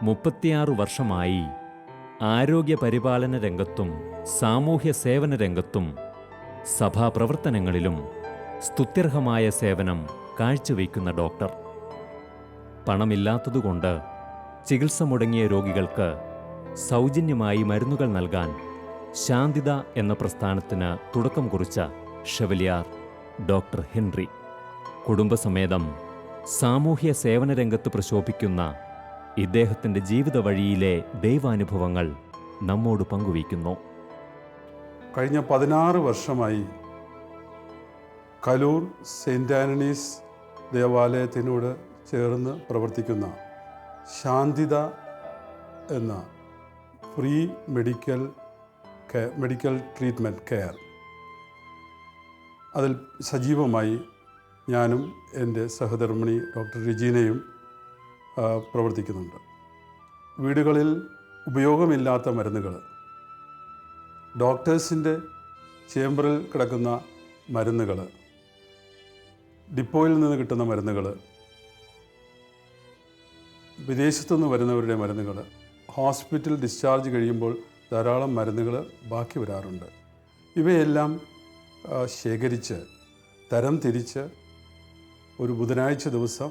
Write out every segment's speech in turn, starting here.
36 വർഷമായി ആരോഗ്യ പരിപാലന രംഗത്തും സാമൂഹ്യ സേവന രംഗത്തും സഭാപ്രവർത്തനങ്ങളിലും സ്തുത്യർഹമായ സേവനം കാഴ്ചവയ്ക്കുന്ന ഡോക്ടർ. പണമില്ലാത്തതുകൊണ്ട് ചികിത്സ മുടങ്ങിയ രോഗികൾക്ക് സൗജന്യമായി മരുന്നുകൾ നൽകാൻ ശാന്തിത എന്ന പ്രസ്ഥാനത്തിന് തുടക്കം കുറിച്ച ഷെവലിയാർ ഡോക്ടർ ഹെൻറി കുടുംബസമേതം സാമൂഹ്യ സേവന രംഗത്ത് പ്രശോഭിക്കുന്ന ഇദ്ദേഹത്തിൻ്റെ ജീവിത വഴിയിലെ ദൈവാനുഭവങ്ങൾ നമ്മോട് പങ്കുവയ്ക്കുന്നു. കഴിഞ്ഞ 16 വർഷമായി കലൂർ സെയിൻറ്റ് ആൻ്റണീസ് ദേവാലയത്തിനോട് ചേർന്ന് പ്രവർത്തിക്കുന്ന ശാന്തിത എന്ന ഫ്രീ മെഡിക്കൽ ട്രീറ്റ്മെൻറ്റ് കെയർ അതിൽ സജീവമായി ഞാനും എൻ്റെ സഹധർമ്മിണി ഡോക്ടർ റിജീനയും പ്രവർത്തിക്കുന്നുണ്ട്. വീടുകളിൽ ഉപയോഗമില്ലാത്ത മരുന്നുകൾ, ഡോക്ടേഴ്സിൻ്റെ ചേംബറിൽ കിടക്കുന്ന മരുന്നുകൾ, ഡിപ്പോയിൽ നിന്ന് കിട്ടുന്ന മരുന്നുകൾ, വിദേശത്തുനിന്ന് വരുന്നവരുടെ മരുന്നുകൾ, ഹോസ്പിറ്റൽ ഡിസ്ചാർജ് കഴിയുമ്പോൾ ധാരാളം മരുന്നുകൾ ബാക്കി വരാറുണ്ട്. ഇവയെല്ലാം ശേഖരിച്ച് തരം തിരിച്ച് ഒരു ബുധനാഴ്ച ദിവസം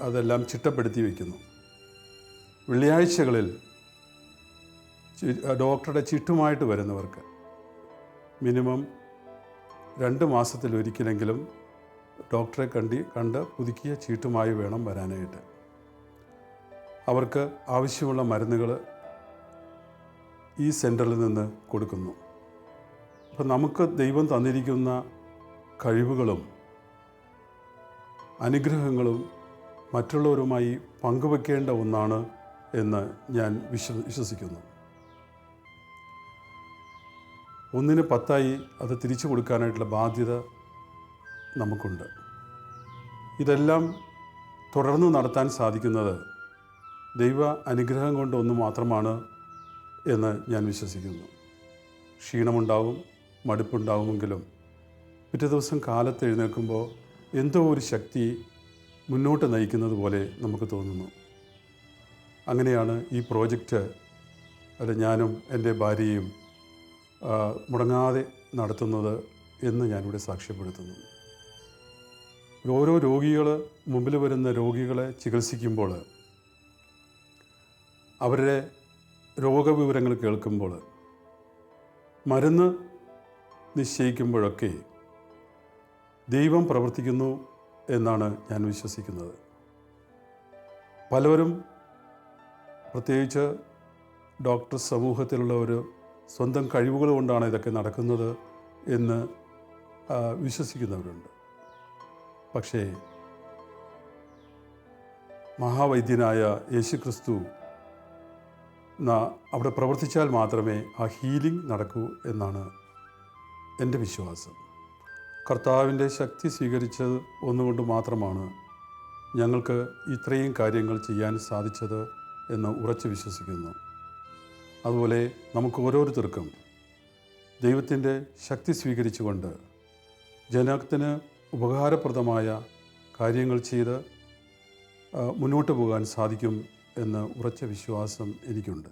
അതെല്ലാം ചിട്ടപ്പെടുത്തി വയ്ക്കുന്നു. വെള്ളിയാഴ്ചകളിൽ ഡോക്ടറുടെ ചിട്ടുമായിട്ട് വരുന്നവർക്ക് മിനിമം 2 മാസത്തിലൊരിക്കലെങ്കിലും ഡോക്ടറെ കണ്ട് പുതുക്കിയ ചീട്ടുമായി വേണം വരാനായിട്ട്. അവർക്ക് ആവശ്യമുള്ള മരുന്നുകൾ ഈ സെൻറ്ററിൽ നിന്ന് കൊടുക്കുന്നു. അപ്പോൾ നമുക്ക് ദൈവം തന്നിരിക്കുന്ന കഴിവുകളും അനുഗ്രഹങ്ങളും മറ്റുള്ളവരുമായി പങ്കുവെക്കേണ്ട ഒന്നാണ് എന്ന് ഞാൻ വിശ്വസിക്കുന്നു. 1ന് 10 അത് തിരിച്ചു കൊടുക്കാനായിട്ടുള്ള ബാധ്യത നമുക്കുണ്ട്. ഇതെല്ലാം തുടർന്ന് നടത്താൻ സാധിക്കുന്നത് ദൈവ അനുഗ്രഹം കൊണ്ട് ഒന്ന് മാത്രമാണ് എന്ന് ഞാൻ വിശ്വസിക്കുന്നു. ക്ഷീണമുണ്ടാവും, മടുപ്പുണ്ടാവുമെങ്കിലും പിറ്റേ ദിവസം കാലത്ത് എഴുന്നേൽക്കുമ്പോൾ എന്തോ ഒരു ശക്തി മുന്നോട്ട് നയിക്കുന്നത് പോലെ നമുക്ക് തോന്നുന്നു. അങ്ങനെയാണ് ഈ പ്രോജക്റ്റ് ഞാനും എൻ്റെ ഭാര്യയും മുടങ്ങാതെ നടത്തുന്നത് എന്ന് ഞാനിവിടെ സാക്ഷ്യപ്പെടുത്തുന്നു. ഓരോ മുമ്പിൽ വരുന്ന രോഗികളെ ചികിത്സിക്കുമ്പോൾ അവരുടെ രോഗവിവരങ്ങൾ കേൾക്കുമ്പോൾ മരുന്ന് നിശ്ചയിക്കുമ്പോഴൊക്കെ ദൈവം പ്രവർത്തിക്കുന്നു എന്നാണ് ഞാൻ വിശ്വസിക്കുന്നത്. പലരും പ്രത്യേകിച്ച് ഡോക്ടർ സമൂഹത്തിലുള്ളവർ സ്വന്തം കഴിവുകൾ കൊണ്ടാണ് ഇതൊക്കെ നടക്കുന്നത് എന്ന് വിശ്വസിക്കുന്നവരുണ്ട്. പക്ഷേ മഹാവൈദ്യനായ യേശുക്രിസ്തു അവിടെ പ്രവർത്തിച്ചാൽ മാത്രമേ ആ ഹീലിംഗ് നടക്കൂ എന്നാണ് എൻ്റെ വിശ്വാസം. കർത്താവിൻ്റെ ശക്തി സ്വീകരിച്ചത് ഒന്നുകൊണ്ട് മാത്രമാണ് ഞങ്ങൾക്ക് ഇത്രയും കാര്യങ്ങൾ ചെയ്യാൻ സാധിച്ചത് എന്ന് ഉറച്ചു വിശ്വസിക്കുന്നു. അതുപോലെ നമുക്ക് ഓരോരുത്തർക്കും ദൈവത്തിൻ്റെ ശക്തി സ്വീകരിച്ചുകൊണ്ട് ജനത്തിന് ഉപകാരപ്രദമായ കാര്യങ്ങൾ ചെയ്ത് മുന്നോട്ട് പോകാൻ സാധിക്കും എന്ന ഉറച്ച വിശ്വാസം എനിക്കുണ്ട്.